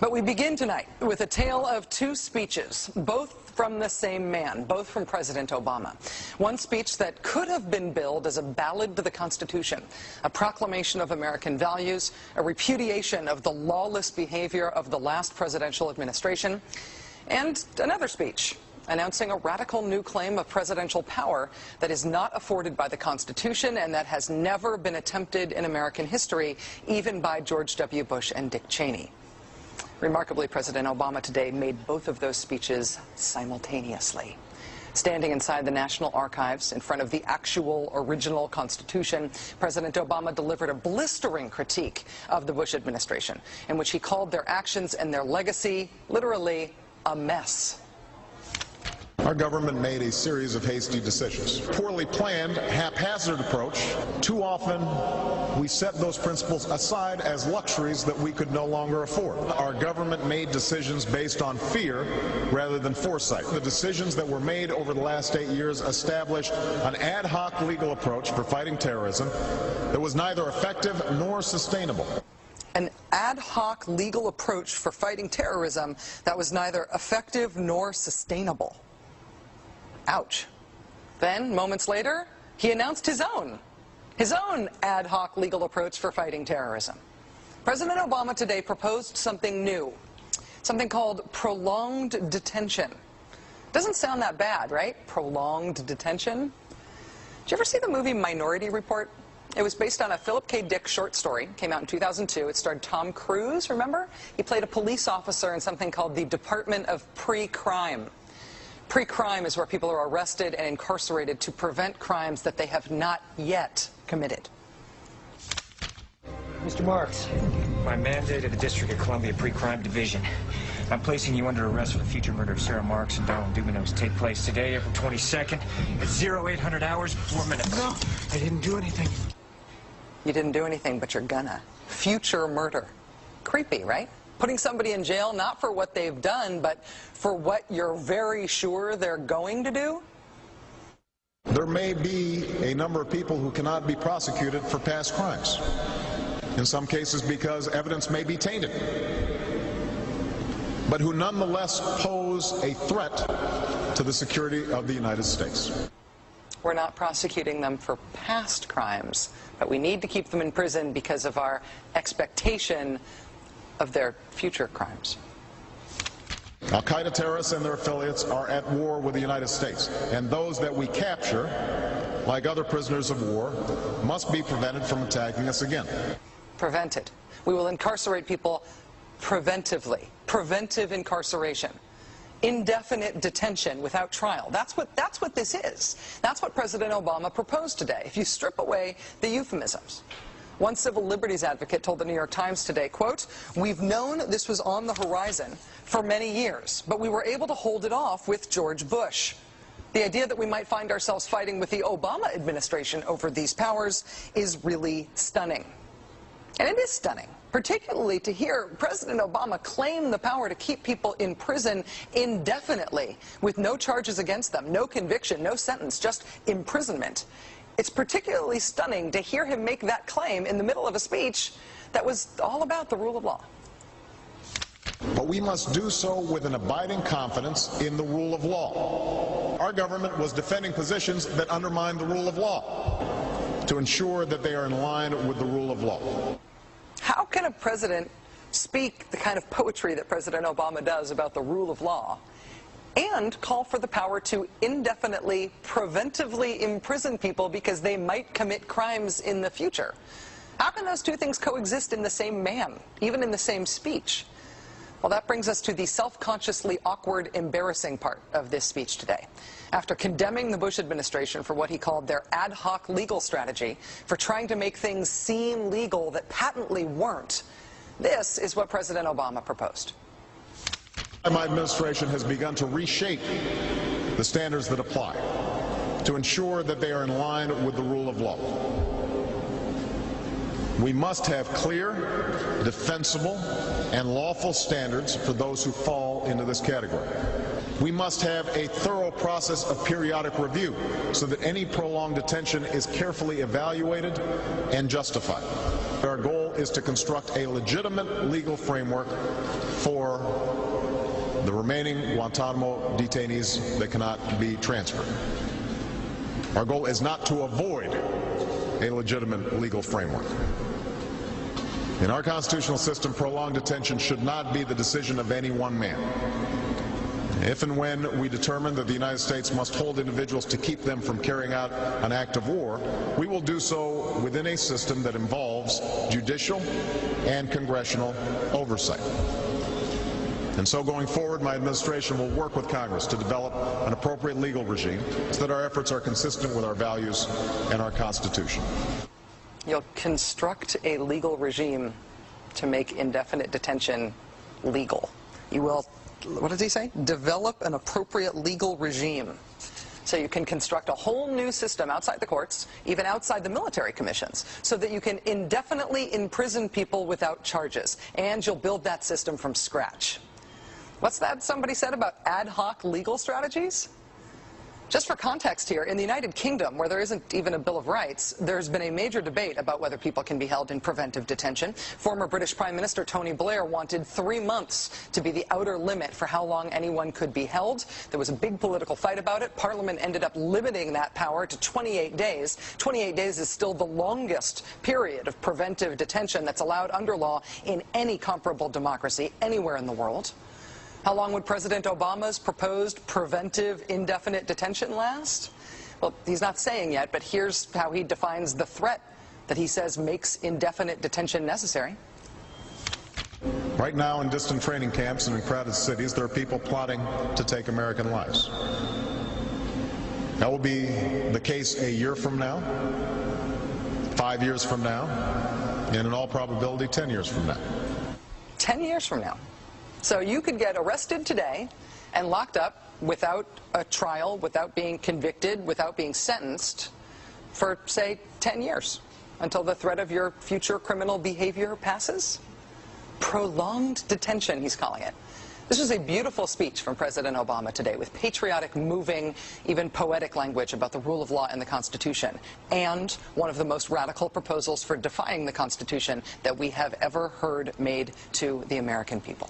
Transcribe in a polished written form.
But we begin tonight with a tale of two speeches, both from the same man, both from President Obama. One speech that could have been billed as a ballad to the Constitution, a proclamation of American values, a repudiation of the lawless behavior of the last presidential administration, and another speech announcing a radical new claim of presidential power that is not afforded by the Constitution and that has never been attempted in American history, even by George W. Bush and Dick Cheney. Remarkably, President Obama today made both of those speeches simultaneously. Standing inside the National Archives in front of the actual original Constitution, President Obama delivered a blistering critique of the Bush administration, in which he called their actions and their legacy literally a mess. Our government made a series of hasty decisions. Poorly planned, haphazard approach. Too often, we set those principles aside as luxuries that we could no longer afford. Our government made decisions based on fear rather than foresight. The decisions that were made over the last 8 years established an ad hoc legal approach for fighting terrorism that was neither effective nor sustainable. An ad hoc legal approach for fighting terrorism that was neither effective nor sustainable. Ouch. Then, moments later, he announced his own ad hoc legal approach for fighting terrorism. President Obama today proposed something new, something called prolonged detention. Doesn't sound that bad, right? Prolonged detention. Did you ever see the movie Minority Report? It was based on a Philip K. Dick short story. Came out in 2002. It starred Tom Cruise, remember? He played a police officer in something called the Department of Pre-Crime. Pre-crime is where people are arrested and incarcerated to prevent crimes that they have not yet committed. Mr. Marks, by mandate of the District of Columbia Pre-Crime Division, I'm placing you under arrest for the future murder of Sarah Marks and Donald Dubinos. Take place today, April 22nd, at 0800 hours, 4 minutes. No, I didn't do anything. You didn't do anything, but you're gonna. Future murder. Creepy, right? Putting somebody in jail not for what they've done, but for what you're very sure they're going to do? There may be a number of people who cannot be prosecuted for past crimes. In some cases because evidence may be tainted, but who nonetheless pose a threat to the security of the United States. We're not prosecuting them for past crimes, but we need to keep them in prison because of our expectation of their future crimes. Al-Qaeda terrorists and their affiliates are at war with the United States, and those that we capture, like other prisoners of war, must be prevented from attacking us again. Prevented. We will incarcerate people preventively. Preventive incarceration. Indefinite detention without trial. That's what this is. That's what President Obama proposed today, if you strip away the euphemisms. One civil liberties advocate told the New York Times today, quote, "We've known this was on the horizon for many years, but we were able to hold it off with George Bush. The idea that we might find ourselves fighting with the Obama administration over these powers is really stunning." And it is stunning, particularly to hear President Obama claim the power to keep people in prison indefinitely with no charges against them, no conviction, no sentence, just imprisonment. It's particularly stunning to hear him make that claim in the middle of a speech that was all about the rule of law. But we must do so with an abiding confidence in the rule of law. Our government was defending positions that undermine the rule of law to ensure that they are in line with the rule of law. How can a president speak the kind of poetry that President Obama does about the rule of law and call for the power to indefinitely, preventively imprison people because they might commit crimes in the future? How can those two things coexist in the same man, even in the same speech? Well, that brings us to the self-consciously awkward, embarrassing part of this speech today. After condemning the Bush administration for what he called their ad hoc legal strategy, for trying to make things seem legal that patently weren't, this is what President Obama proposed. My administration has begun to reshape the standards that apply to ensure that they are in line with the rule of law. We must have clear, defensible, and lawful standards for those who fall into this category. We must have a thorough process of periodic review so that any prolonged detention is carefully evaluated and justified. Our goal is to construct a legitimate legal framework for the remaining Guantanamo detainees that cannot be transferred. Our goal is not to avoid a legitimate legal framework. In our constitutional system, prolonged detention should not be the decision of any one man. If and when we determine that the United States must hold individuals to keep them from carrying out an act of war, we will do so within a system that involves judicial and congressional oversight. And so going forward, my administration will work with Congress to develop an appropriate legal regime so that our efforts are consistent with our values and our Constitution. You'll construct a legal regime to make indefinite detention legal. You will, what does he say? Develop an appropriate legal regime. So you can construct a whole new system outside the courts, even outside the military commissions, so that you can indefinitely imprison people without charges. And you'll build that system from scratch. What's that somebody said about ad hoc legal strategies? Just for context here, in the United Kingdom, where there isn't even a Bill of Rights, there's been a major debate about whether people can be held in preventive detention. Former British Prime Minister Tony Blair wanted 3 months to be the outer limit for how long anyone could be held. There was a big political fight about it. Parliament ended up limiting that power to 28 days. 28 days is still the longest period of preventive detention that's allowed under law in any comparable democracy anywhere in the world. How long would President Obama's proposed preventive indefinite detention last? Well, he's not saying yet, but here's how he defines the threat that he says makes indefinite detention necessary. Right now, in distant training camps and in crowded cities, there are people plotting to take American lives. That will be the case a year from now, 5 years from now, and in all probability 10 years from now. 10 years from now. So you could get arrested today and locked up without a trial, without being convicted, without being sentenced for, say, 10 years until the threat of your future criminal behavior passes. Prolonged detention, he's calling it. This was a beautiful speech from President Obama today with patriotic, moving, even poetic language about the rule of law and the Constitution, and one of the most radical proposals for defying the Constitution that we have ever heard made to the American people.